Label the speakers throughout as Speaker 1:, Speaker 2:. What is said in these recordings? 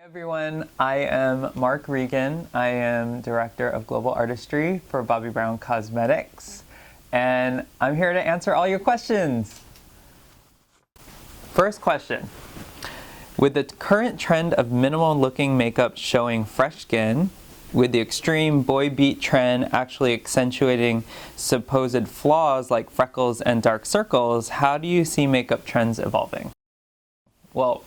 Speaker 1: Everyone, I am Marc Reagan. I am Director of Global Artistry for Bobbi Brown Cosmetics, and I'm here to answer all your questions. First question. With the current trend of minimal looking makeup showing fresh skin, with the extreme boy beat trend actually accentuating supposed flaws like freckles and dark circles, how do you see makeup trends evolving? Well,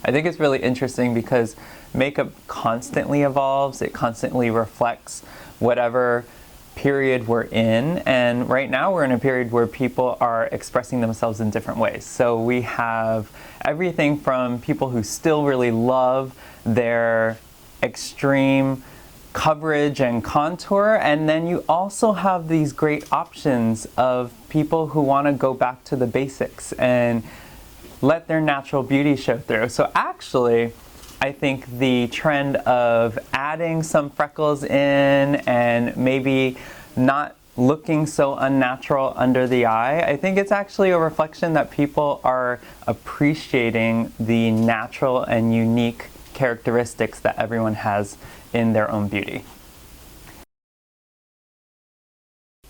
Speaker 1: I think it's really interesting because makeup constantly evolves. It constantly reflects whatever period we're in. And right now we're in a period where people are expressing themselves in different ways. So we have everything from people who still really love their extreme coverage and contour, and then you also have these great options of people who want to go back to the basics and let their natural beauty show through. So actually, I think the trend of adding some freckles in and maybe not looking so unnatural under the eye, I think it's actually a reflection that people are appreciating the natural and unique characteristics that everyone has in their own beauty.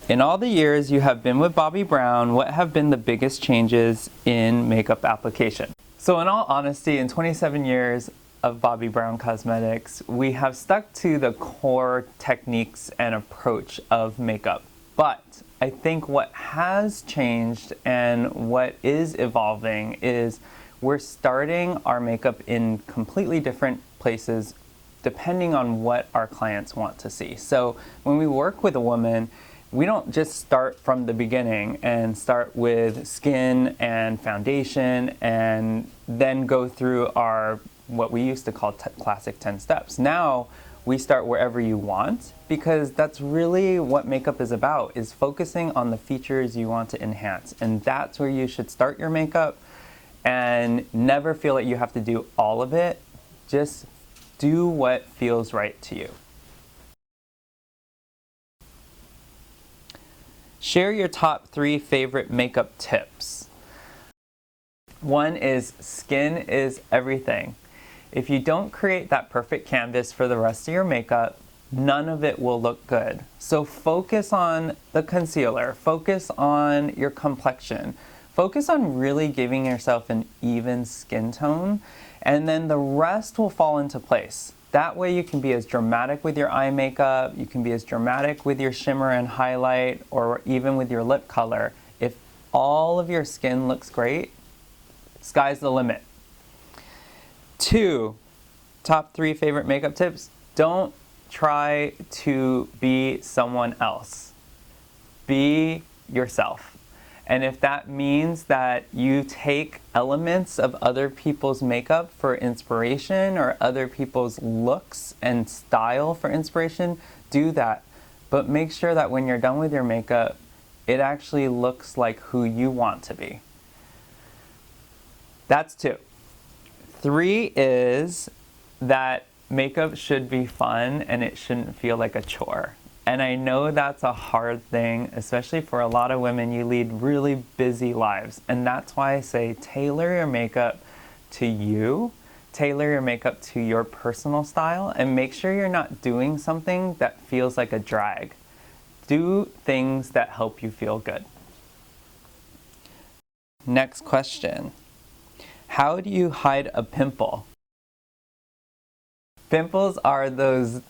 Speaker 1: In all the years you have been with Bobbi Brown, what have been the biggest changes in makeup application? So in all honesty, in 27 years of Bobbi Brown Cosmetics, we have stuck to the core techniques and approach of makeup. But I think what has changed and what is evolving is we're starting our makeup in completely different places depending on what our clients want to see. So when we work with a woman, we don't just start from the beginning and start with skin and foundation and then go through our what we used to call classic 10 steps. Now we start wherever you want, because that's really what makeup is about, is focusing on the features you want to enhance. And that's where you should start your makeup, and never feel that you have to do all of it. Just do what feels right to you. Share your top 3 favorite makeup tips. One is skin is everything. If you don't create that perfect canvas for the rest of your makeup, none of it will look good. So focus on the concealer, focus on your complexion, focus on really giving yourself an even skin tone, and then the rest will fall into place. That way you can be as dramatic with your eye makeup, you can be as dramatic with your shimmer and highlight, or even with your lip color. If all of your skin looks great, sky's the limit. 2, top 3 favorite makeup tips. Don't try to be someone else. Be yourself. And if that means that you take elements of other people's makeup for inspiration or other people's looks and style for inspiration, do that. But make sure that when you're done with your makeup, it actually looks like who you want to be. That's 2. 3 is that makeup should be fun and it shouldn't feel like a chore. And I know that's a hard thing, especially for a lot of women. You lead really busy lives. And that's why I say tailor your makeup to you, tailor your makeup to your personal style, and make sure you're not doing something that feels like a drag. Do things that help you feel good. Next question. How do you hide a pimple? Pimples are those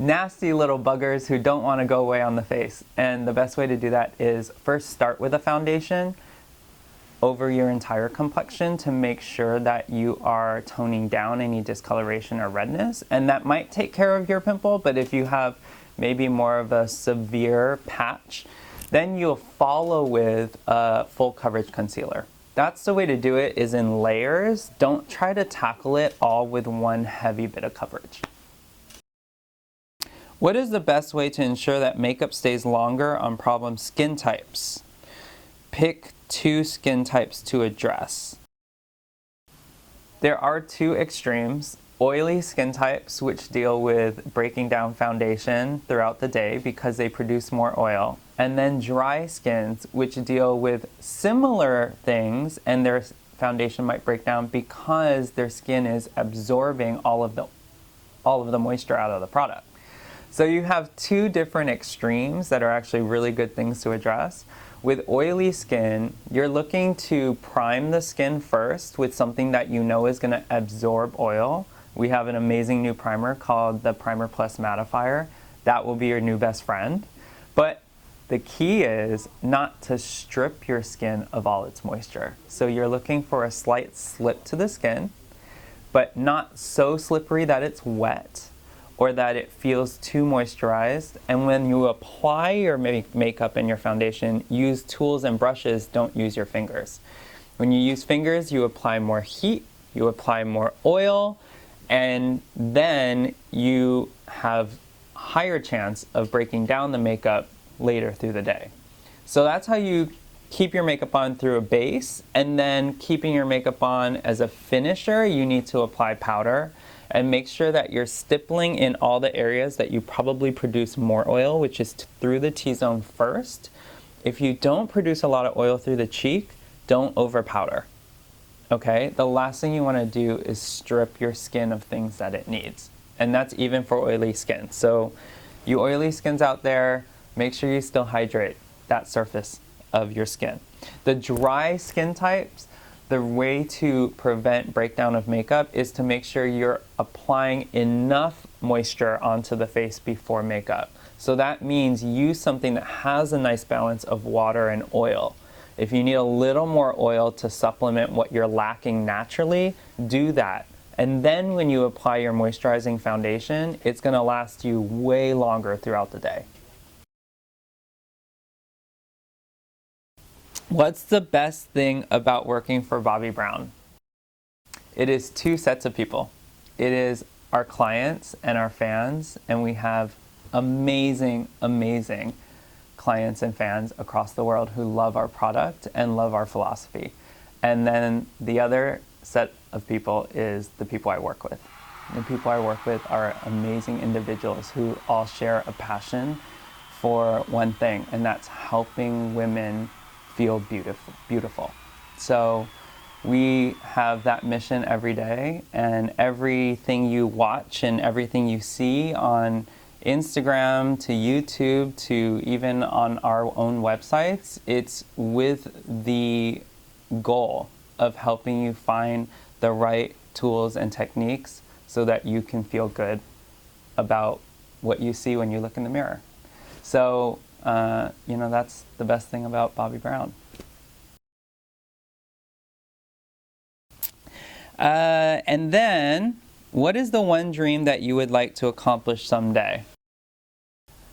Speaker 1: nasty little buggers who don't want to go away on the face. And the best way to do that is first start with a foundation over your entire complexion to make sure that you are toning down any discoloration or redness. And that might take care of your pimple, but if you have maybe more of a severe patch, then you'll follow with a full coverage concealer. That's the way to do it, is in layers. Don't try to tackle it all with one heavy bit of coverage. What is the best way to ensure that makeup stays longer on problem skin types? Pick 2 skin types to address. There are 2 extremes. Oily skin types, which deal with breaking down foundation throughout the day because they produce more oil. And then dry skins, which deal with similar things, and they're foundation might break down because their skin is absorbing all of the moisture out of the product. So you have two different extremes that are actually really good things to address. With oily skin, you're looking to prime the skin first with something that you know is going to absorb oil. We have an amazing new primer called the Primer Plus Mattifier. That will be your new best friend. But the key is not to strip your skin of all its moisture. So you're looking for a slight slip to the skin, but not so slippery that it's wet or that it feels too moisturized. And when you apply your makeup and your foundation, use tools and brushes, don't use your fingers. When you use fingers, you apply more heat, you apply more oil, and then you have higher chance of breaking down the makeup later through the day. So that's how you keep your makeup on through a base, and then keeping your makeup on as a finisher, you need to apply powder and make sure that you're stippling in all the areas that you probably produce more oil, which is through the T-zone first. If you don't produce a lot of oil through the cheek, don't over powder. Okay? The last thing you want to do is strip your skin of things that it needs. And that's even for oily skin. So you oily skins out there, make sure you still hydrate that surface of your skin. The dry skin types, the way to prevent breakdown of makeup is to make sure you're applying enough moisture onto the face before makeup. So that means use something that has a nice balance of water and oil. If you need a little more oil to supplement what you're lacking naturally, do that. And then when you apply your moisturizing foundation, it's going to last you way longer throughout the day. What's the best thing about working for Bobbi Brown? It is two sets of people. It is our clients and our fans, and we have amazing, amazing clients and fans across the world who love our product and love our philosophy. And then the other set of people is the people I work with. The people I work with are amazing individuals who all share a passion for one thing, and that's helping women feel beautiful. So we have that mission every day, and everything you watch and everything you see on Instagram to YouTube to even on our own websites, it's with the goal of helping you find the right tools and techniques so that you can feel good about what you see when you look in the mirror. So you know, that's the best thing about Bobbi Brown. And then, what is the one dream that you would like to accomplish someday?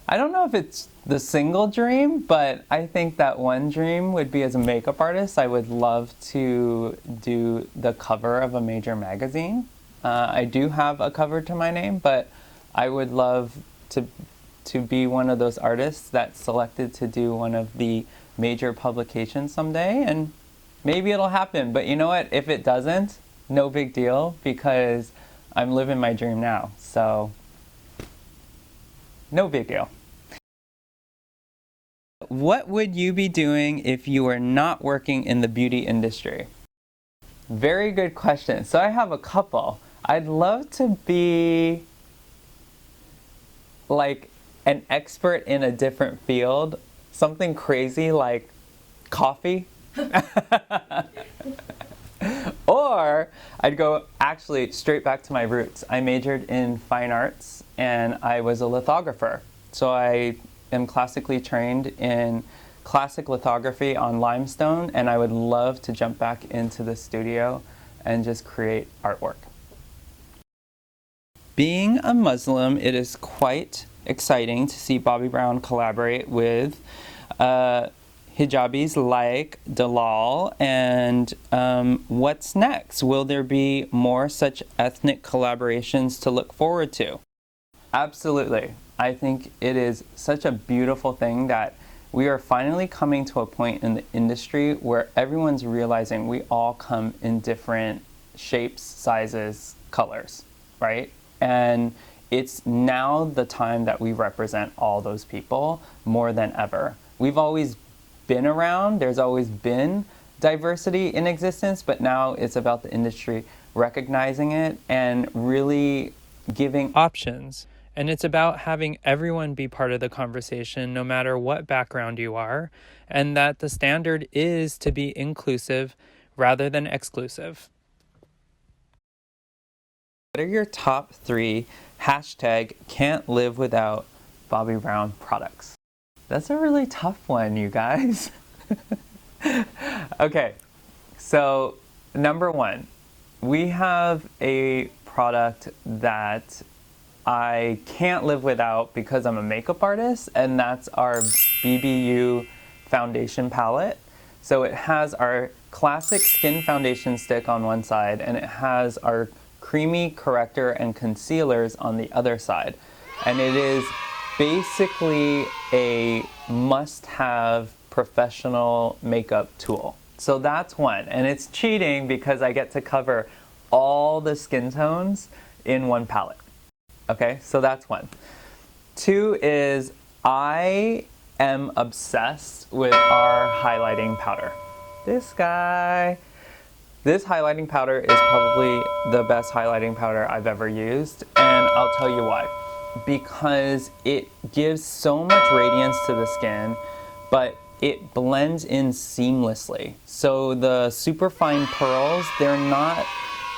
Speaker 1: I don't know if it's the single dream, but I think that one dream would be, as a makeup artist, I would love to do the cover of a major magazine. I do have a cover to my name, but I would love to be one of those artists that's selected to do one of the major publications someday, and maybe it'll happen. But you know what? If it doesn't, no big deal, because I'm living my dream now. So no big deal. What would you be doing if you were not working in the beauty industry? Very good question. So I have a couple. I'd love to be like an expert in a different field, something crazy like coffee. Or I'd go actually straight back to my roots. I majored in fine arts and I was a lithographer. So I am classically trained in classic lithography on limestone, and I would love to jump back into the studio and just create artwork. Being a Muslim, it is quite exciting to see Bobbi Brown collaborate with hijabis like DALAL, and what's next? Will there be more such ethnic collaborations to look forward to? Absolutely. I think it is such a beautiful thing that we are finally coming to a point in the industry where everyone's realizing we all come in different shapes, sizes, colors, right? And it's now the time that we represent all those people more than ever. We've always been around, there's always been diversity in existence, but now it's about the industry recognizing it and really giving options. And it's about having everyone be part of the conversation, no matter what background you are, and that the standard is to be inclusive rather than exclusive. What are your top 3 hashtag can't live without Bobbi Brown products? That's a really tough one, you guys. Okay, so number 1, we have a product that I can't live without because I'm a makeup artist, and that's our BBU foundation palette. So it has our classic skin foundation stick on one side, and it has our creamy corrector and concealers on the other side. And it is basically a must-have professional makeup tool. So that's one, and it's cheating because I get to cover all the skin tones in one palette. Okay, so that's one. 2 is I am obsessed with our highlighting powder. This guy. This highlighting powder is probably the best highlighting powder I've ever used, and I'll tell you why. Because it gives so much radiance to the skin, but it blends in seamlessly. So the superfine pearls, they're not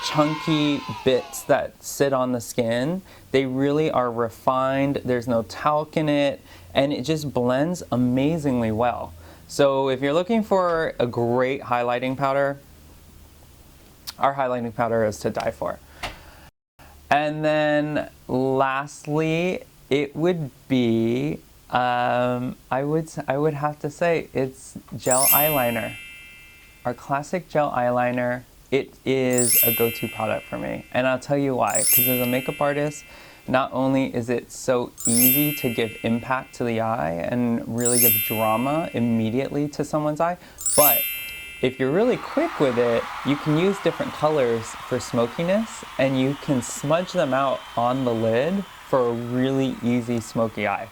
Speaker 1: chunky bits that sit on the skin. They really are refined, there's no talc in it, and it just blends amazingly well. So if you're looking for a great highlighting powder, our highlighting powder is to die for. And then lastly, it would be, I would have to say it's gel eyeliner. Our classic gel eyeliner, it is a go-to product for me. And I'll tell you why, because as a makeup artist, not only is it so easy to give impact to the eye and really give drama immediately to someone's eye, but if you're really quick with it, you can use different colors for smokiness, and you can smudge them out on the lid for a really easy smoky eye.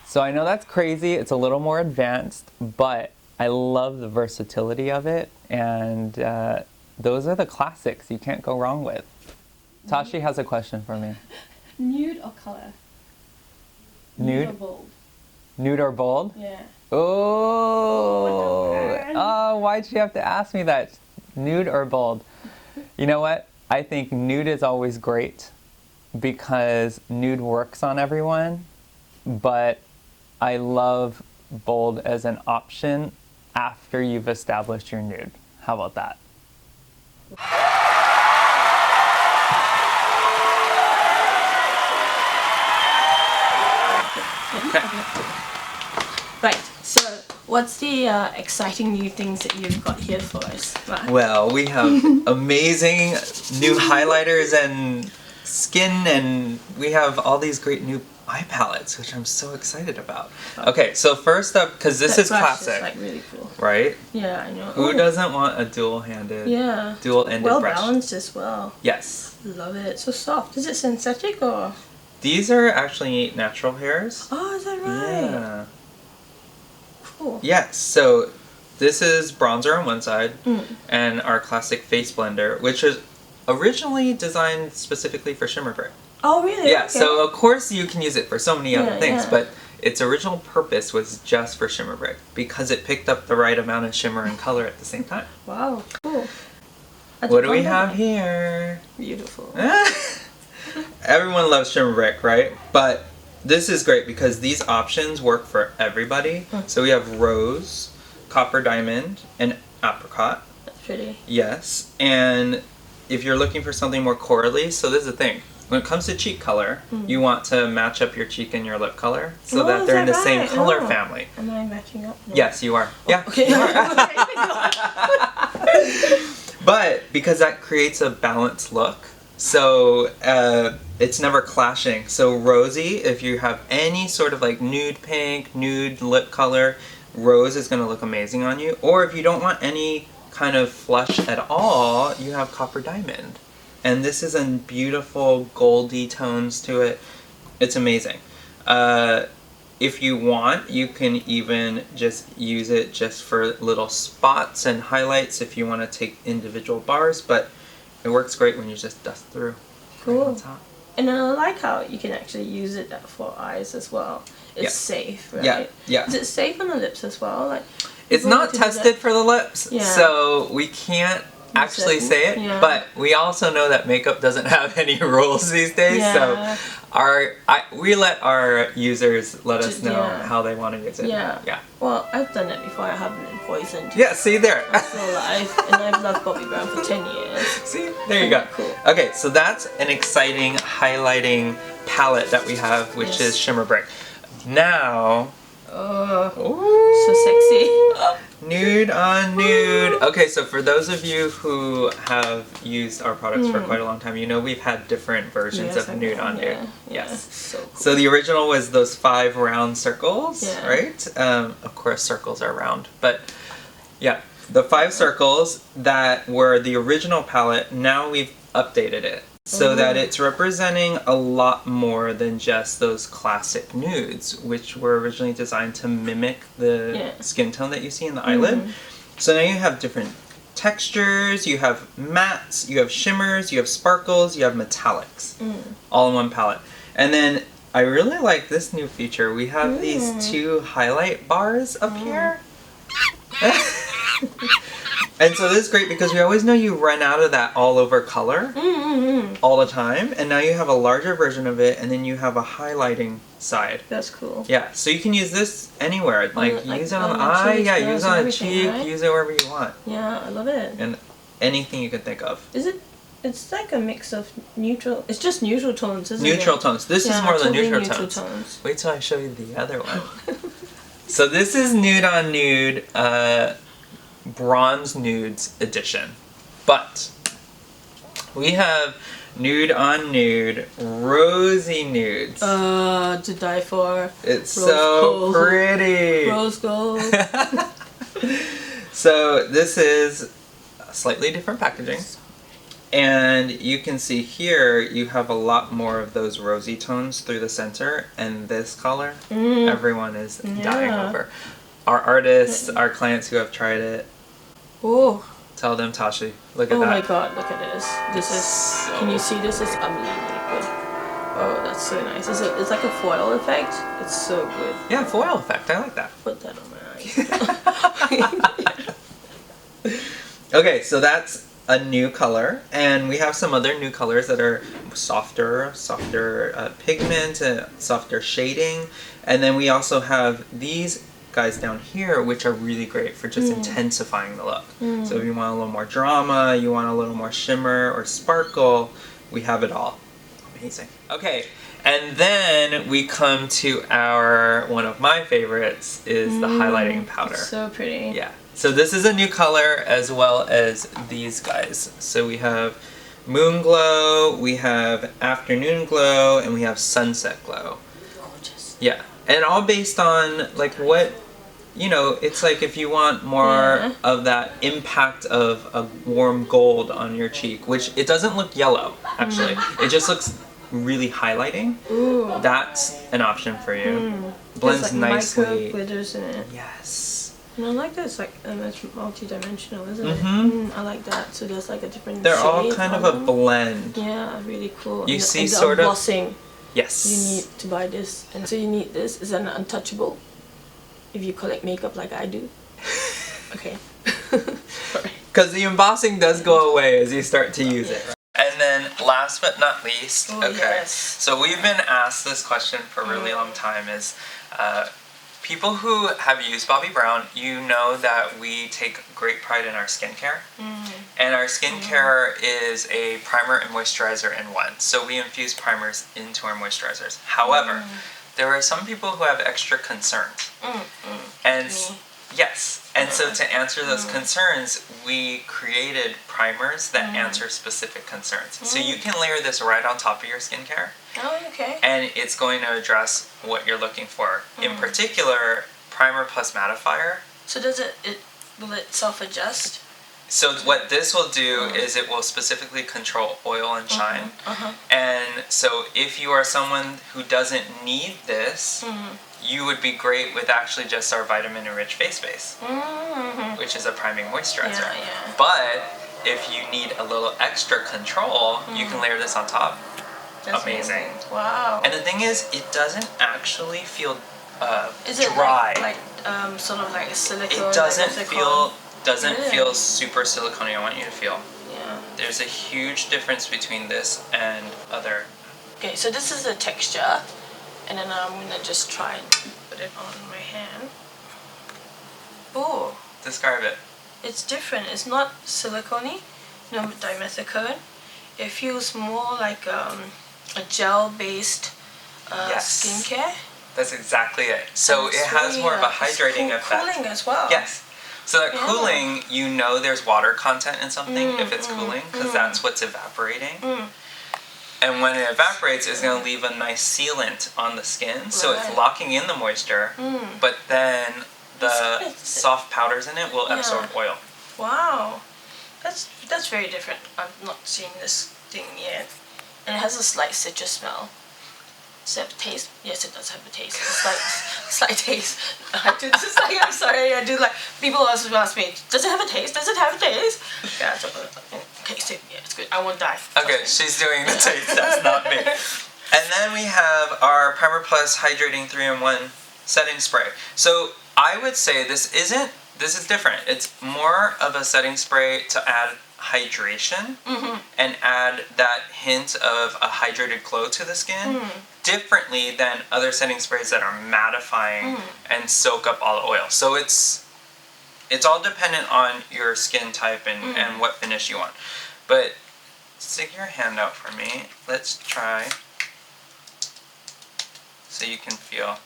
Speaker 1: So I know that's crazy, it's a little more advanced, but I love the versatility of it, and those are the classics you can't go wrong with. Tashi has a question for me.
Speaker 2: Nude or color?
Speaker 1: Nude
Speaker 2: or bold?
Speaker 1: Nude or bold?
Speaker 2: Yeah.
Speaker 1: Oh, why'd you have to ask me that? Nude or bold? You know what? I think nude is always great because nude works on everyone, but I love bold as an option after you've established your nude. How about that?
Speaker 2: Right, so what's the exciting new things that you've got here for us? Right.
Speaker 1: Well, we have amazing new highlighters and skin, and we have all these great new eye palettes, which I'm so excited about. Okay, so first up, because this is classic,
Speaker 2: is like really cool.
Speaker 1: Right?
Speaker 2: Yeah, I know.
Speaker 1: Who doesn't want a dual-handed, dual-ended brush?
Speaker 2: Well balanced as well.
Speaker 1: Yes.
Speaker 2: Love it. So soft. Is it synthetic or?
Speaker 1: These are actually natural hairs.
Speaker 2: Oh, is that right?
Speaker 1: Yeah.
Speaker 2: Cool.
Speaker 1: Yes, so this is bronzer on one side, and our classic face blender, which is originally designed specifically for Shimmer Brick.
Speaker 2: Oh, really?
Speaker 1: Yeah,
Speaker 2: okay.
Speaker 1: so of course you can use it for so many other things,
Speaker 2: yeah.
Speaker 1: but its original purpose was just for Shimmer Brick because it picked up the right amount of shimmer and color at the same time.
Speaker 2: Wow, cool.
Speaker 1: What do we have here?
Speaker 2: Beautiful.
Speaker 1: Everyone loves Shimmer Brick, right? But this is great because these options work for everybody. So we have rose, copper diamond, and apricot.
Speaker 2: That's pretty.
Speaker 1: Yes, and if you're looking for something more corally, so this is the thing. When it comes to cheek color, you want to match up your cheek and your lip color so that they're in the same color family.
Speaker 2: Am I matching up? No.
Speaker 1: Yes, you are. Yeah.
Speaker 2: Okay.
Speaker 1: You are. But because that creates a balanced look, so it's never clashing. So rosy, if you have any sort of like nude pink, nude lip color, rose is going to look amazing on you. Or if you don't want any kind of flush at all, you have copper diamond. And this is in beautiful goldy tones to it. It's amazing. if you want, you can even just use it just for little spots and highlights if you want to take individual bars, but it works great when you just dust through.
Speaker 2: Cool.
Speaker 1: Right on top.
Speaker 2: And then I like how you can actually use it for eyes as well. It's safe, right?
Speaker 1: Yeah, yeah.
Speaker 2: Is it safe on the lips as well? Like,
Speaker 1: it's not tested for the lips,
Speaker 2: Yeah.
Speaker 1: so we can't actually say it,
Speaker 2: Yeah.
Speaker 1: but we also know that makeup doesn't have any rules these days, so we let our users let us know how they want to use it.
Speaker 2: Yeah.
Speaker 1: Yeah.
Speaker 2: Well, I've done it before. I haven't been poisoned.
Speaker 1: Yeah, see there.
Speaker 2: I'm still alive, and I've loved Bobbi Brown for 10 years.
Speaker 1: See? There you go.
Speaker 2: Cool.
Speaker 1: Okay, so that's an exciting highlighting palette that we have, which is Shimmer Brick. Now... so
Speaker 2: sexy.
Speaker 1: Nude on nude. Okay, so for those of you who have used our products for quite a long time, you know we've had different versions of nude on nude. Yes.
Speaker 2: So cool.
Speaker 1: So the original was those 5 round circles,
Speaker 2: Yeah.
Speaker 1: right? Of course, circles are round, but yeah, the 5 circles that were the original palette. Now we've updated it so that it's representing a lot more than just those classic nudes, which were originally designed to mimic the skin tone that you see in the eyelid. So now you have different textures, you have mattes, you have shimmers, you have sparkles, you have metallics, all in one palette. And then I really like this new feature. We have these 2 highlight bars up here. And so this is great because we always know you run out of that all over color all the time, and now you have a larger version of it, and then you have a highlighting side.
Speaker 2: That's cool.
Speaker 1: Yeah, so you can use this anywhere. Like use it on the eye, use it on the cheek, right? Use it wherever you want.
Speaker 2: Yeah, I love it.
Speaker 1: And anything you can think of.
Speaker 2: Is it? It's like a mix of neutral. It's just neutral tones, isn't it?
Speaker 1: Neutral tones. This is more than neutral
Speaker 2: neutral
Speaker 1: tones. Wait till I show you the other one. So this is Nude on Nude. Bronze Nudes edition, but we have Nude on Nude Rosy Nudes.
Speaker 2: To die for.
Speaker 1: It's so pretty.
Speaker 2: Rose gold.
Speaker 1: So this is slightly different packaging, and you can see here you have a lot more of those rosy tones through the center, and this color everyone is dying over. Our artists, our clients who have tried it.
Speaker 2: Oh.
Speaker 1: Tell them, Tashi. Look at that.
Speaker 2: Oh my god, look at this. This is, can you see this? It's unbelievably good. Oh, that's so nice. It's like a foil effect. It's so good.
Speaker 1: Yeah, foil effect. I like that.
Speaker 2: Put that on my eyes.
Speaker 1: Okay, so that's a new color. And we have some other new colors that are softer pigment, softer shading. And then we also have these guys down here, which are really great for just intensifying the look. So if you want a little more drama, you want a little more shimmer or sparkle, we have it all. Amazing. Okay, and then we come to one of my favorites is the highlighting powder.
Speaker 2: So pretty.
Speaker 1: Yeah. So this is a new color as well as these guys. So we have Moon Glow, we have Afternoon Glow, and we have Sunset Glow.
Speaker 2: Gorgeous.
Speaker 1: Yeah. And all based on like what, you know, it's like if you want more of that impact of a warm gold on your cheek, which it doesn't look yellow, actually. It just looks really highlighting.
Speaker 2: Ooh.
Speaker 1: That's an option for you. Blends
Speaker 2: like
Speaker 1: nicely.
Speaker 2: Micro glitters in it.
Speaker 1: Yes.
Speaker 2: And I like that it's like multi-dimensional, isn't it? I like that. So there's like a different
Speaker 1: They're
Speaker 2: shade
Speaker 1: all kind of a blend.
Speaker 2: Yeah, really cool.
Speaker 1: You
Speaker 2: and
Speaker 1: see
Speaker 2: and
Speaker 1: sort of...
Speaker 2: embossing.
Speaker 1: Yes.
Speaker 2: You need to buy this. And so you need this. It's an untouchable if you collect makeup like I do. Okay.
Speaker 1: Because the embossing does go away as you start to use it. And then last but not least, so we've been asked this question for a really long time is people who have used Bobbi Brown, you know that we take great pride in our skincare. And our skincare is a primer and moisturizer in one. So we infuse primers into our moisturizers. However, there are some people who have extra concerns. And yes, and so to answer those concerns, we created primers that answer specific concerns. So you can layer this right on top of your skincare.
Speaker 2: Oh, okay.
Speaker 1: And it's going to address what you're looking for. In particular, primer plus mattifier.
Speaker 2: So will it self-adjust?
Speaker 1: So what this will do is it will specifically control oil and shine. And so if you are someone who doesn't need this, you would be great with actually just our vitamin-enriched face base, which is a priming moisturizer. But if you need a little extra control, you can layer this on top.
Speaker 2: That's
Speaker 1: amazing.
Speaker 2: Wow.
Speaker 1: And the thing is, it doesn't actually feel
Speaker 2: is it
Speaker 1: dry.
Speaker 2: like sort of like a silicone?
Speaker 1: It doesn't
Speaker 2: Really?
Speaker 1: feel super silicone. I want you to feel.
Speaker 2: Yeah.
Speaker 1: There's a huge difference between this and other.
Speaker 2: Okay, so this is the texture, and then I'm gonna just try and put it on my hand. Oh.
Speaker 1: Describe it.
Speaker 2: It's different. It's not silicone-y, no dimethicone. It feels more like a gel-based
Speaker 1: Yes.
Speaker 2: skincare.
Speaker 1: That's exactly it. So
Speaker 2: And
Speaker 1: it
Speaker 2: it's
Speaker 1: has
Speaker 2: really,
Speaker 1: more of a hydrating effect.
Speaker 2: Cooling as well.
Speaker 1: Yes. So that cooling, you know there's water content in something if it's cooling, because that's what's evaporating. And when it evaporates, it's going to leave a nice sealant on the skin. So it's locking in the moisture, but then the soft powders in it will absorb oil.
Speaker 2: Wow. That's very different. I've not seen this thing yet. And it has a slight citrus smell. Does it have a taste? Yes, it does have a taste. It's slight taste. I do this like, I'm sorry, I do like, people always ask me, does it have a taste? Does it have a taste? Yeah, okay, so yeah, it's good. I won't die.
Speaker 1: Okay, she's doing the taste, that's not me. And then we have our Primer Plus Hydrating 3-in-1 Setting Spray. So I would say this is different. It's more of a setting spray to add hydration and add that hint of a hydrated glow to the skin differently than other setting sprays that are mattifying and soak up all the oil. So it's all dependent on your skin type and what finish you want. But stick your hand out for me. Let's try so you can feel.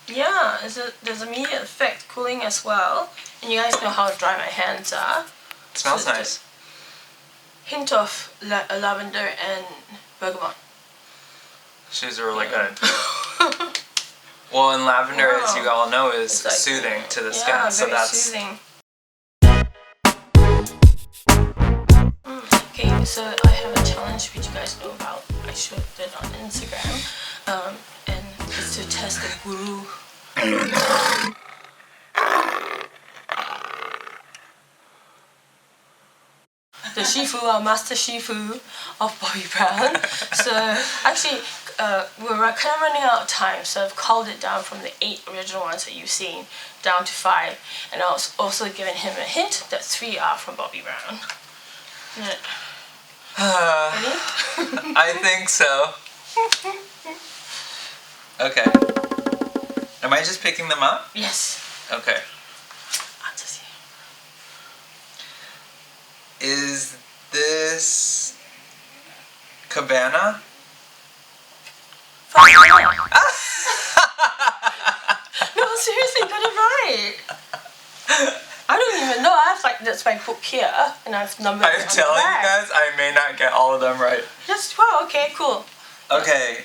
Speaker 2: Yeah, there's immediate effect, cooling as well. And you guys know how dry my hands are.
Speaker 1: It smells
Speaker 2: So
Speaker 1: nice.
Speaker 2: Hint of lavender and bergamot.
Speaker 3: She's really good.
Speaker 1: Well, and lavender, as you
Speaker 2: Wow.
Speaker 1: all know, is
Speaker 2: It's like-
Speaker 1: soothing to the skin.
Speaker 2: Yeah,
Speaker 1: So
Speaker 2: very
Speaker 1: that's
Speaker 2: soothing. Okay, so I have a challenge which you guys know about. I showed it on Instagram. And it's to test the guru. The Shifu, our master Shifu of Bobbi Brown. So actually, we're kind of running out of time, so I've culled it down from the 8 original ones that you've seen down to 5. And I was also giving him a hint that 3 are from Bobbi Brown. Ready?
Speaker 1: I think so. Okay. Am I just picking them up?
Speaker 2: Yes.
Speaker 1: Okay.
Speaker 2: I'll just see.
Speaker 1: Is this Cabana?
Speaker 2: No, seriously, got it right. I don't even know. I have that's my book here, and I've numbered it
Speaker 1: I'm
Speaker 2: on the
Speaker 1: telling you
Speaker 2: back.
Speaker 1: guys, I may not get all of them right.
Speaker 2: Just wow. Okay, cool.
Speaker 1: Okay.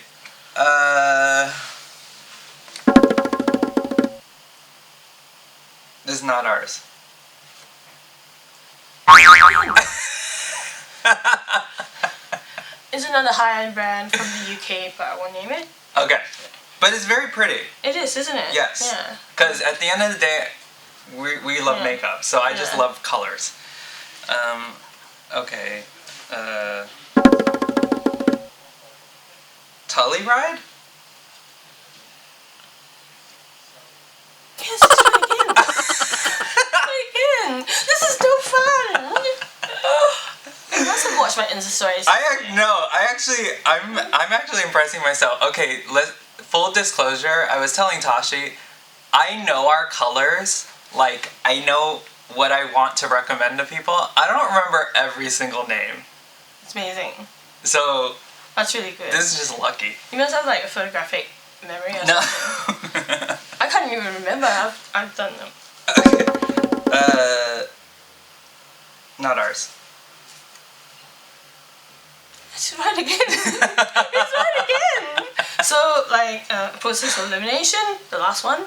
Speaker 1: This is not ours.
Speaker 2: It's another high-end brand from the UK, but I won't name it.
Speaker 1: Okay. But it's very pretty.
Speaker 2: It is, isn't it?
Speaker 1: Yes.
Speaker 2: Yeah.
Speaker 1: Because at the end of the day, we love makeup, so I just love colors. Okay. Tully Ride?
Speaker 2: Yes, let's try again. Try again. This is no fun. You must have watched my Insta stories.
Speaker 1: I'm actually impressing myself. Okay, full disclosure, I was telling Tashi, I know our colors, like I know what I want to recommend to people. I don't remember every single name.
Speaker 2: It's amazing.
Speaker 1: So
Speaker 2: That's really good.
Speaker 1: this is just lucky.
Speaker 2: You must have like a photographic memory or
Speaker 1: No.
Speaker 2: something. I can't even remember. I've done them.
Speaker 1: Okay. Not ours.
Speaker 2: Let's try it again. Let's try it again. So process of elimination, the last one.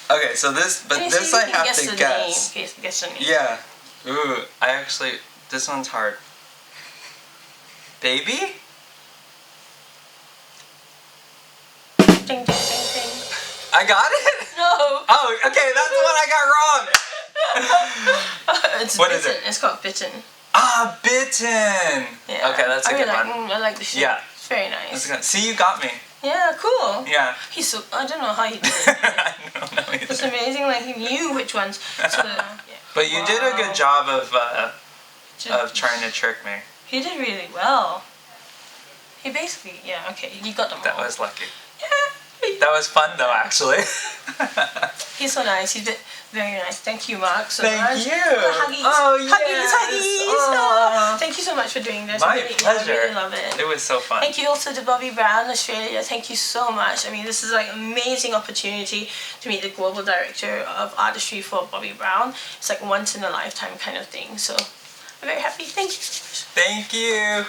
Speaker 1: Okay, so this, but
Speaker 2: Can you
Speaker 1: this
Speaker 2: see
Speaker 1: I
Speaker 2: if you can
Speaker 1: have
Speaker 2: guess
Speaker 1: to
Speaker 2: the
Speaker 1: guess.
Speaker 2: Name. Guess the name.
Speaker 1: Yeah.
Speaker 3: Ooh, I actually, this one's hard. Baby?
Speaker 2: Ding, ding, ding, ding.
Speaker 3: I got it?
Speaker 2: No.
Speaker 3: Oh, okay, that's the one I got wrong.
Speaker 2: It's
Speaker 3: What
Speaker 2: bitten.
Speaker 3: is it?
Speaker 2: It's called Bitten.
Speaker 3: Ah, Bitten.
Speaker 2: Yeah.
Speaker 3: Okay, that's a
Speaker 2: I
Speaker 3: good
Speaker 2: really like,
Speaker 3: one.
Speaker 2: I like the shape.
Speaker 3: Yeah.
Speaker 2: It's very
Speaker 3: That's
Speaker 2: nice.
Speaker 3: a good. See, you got me.
Speaker 2: Yeah, cool.
Speaker 3: Yeah.
Speaker 2: He's so, I don't know how he did it.
Speaker 3: I don't know
Speaker 2: It's
Speaker 3: either.
Speaker 2: amazing, like he knew which ones. So, yeah.
Speaker 3: But you did a
Speaker 2: Wow.
Speaker 3: good job of trying to trick me.
Speaker 2: He did really well. He basically, yeah, okay, you got them
Speaker 3: That
Speaker 2: all.
Speaker 3: was lucky.
Speaker 2: Yeah.
Speaker 3: That was fun though, actually.
Speaker 2: He's so nice. He's very nice. Thank you, Mark, so
Speaker 3: Thank
Speaker 2: much.
Speaker 3: you.
Speaker 2: Huggies.
Speaker 3: Oh,
Speaker 2: Huggies,
Speaker 3: yes.
Speaker 2: huggies.
Speaker 3: Aw.
Speaker 2: Thank you so much for doing this.
Speaker 3: My
Speaker 2: I really,
Speaker 3: pleasure.
Speaker 2: I really love it.
Speaker 3: It was so fun.
Speaker 2: Thank you also to Bobbi Brown Australia. Thank you so much. I mean, this is like an amazing opportunity to meet the Global Director of Artistry for Bobbi Brown. It's like once in a lifetime kind of thing. So I'm very happy. Thank you so much.
Speaker 3: Thank you.